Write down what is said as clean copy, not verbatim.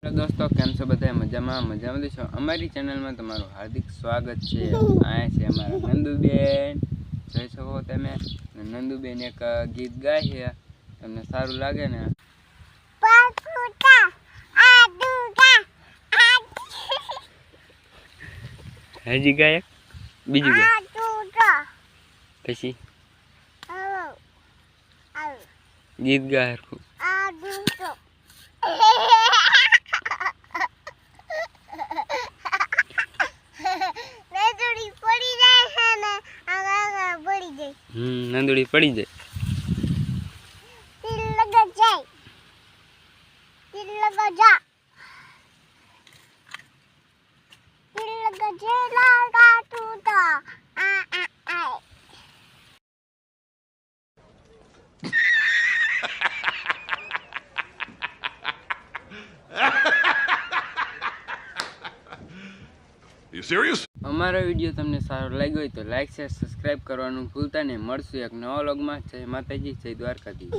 Hello दोस्तों, केम छो बधाय मजामां छो। अमारी चेनल में तमारुं हार्दिक स्वागत है। आया छे अमारा नंदुबेन, जोई छको तमे। नंदुबेन एक गीत गाय है, तमने सारूं लागे ने? हजी गाय बीजू गाय पछी गीत गाय हरखुं। नंदुड़ी पड़ी जाए Are you serious? अमारो विडियो तमने सारो लाग्यो होय तो लाइक शेर सब्सक्राइब करवानुं भूलता नहीं। मळशुं एक नवा व्लॉग में। जय माताजी, जय द्वारकाधीश।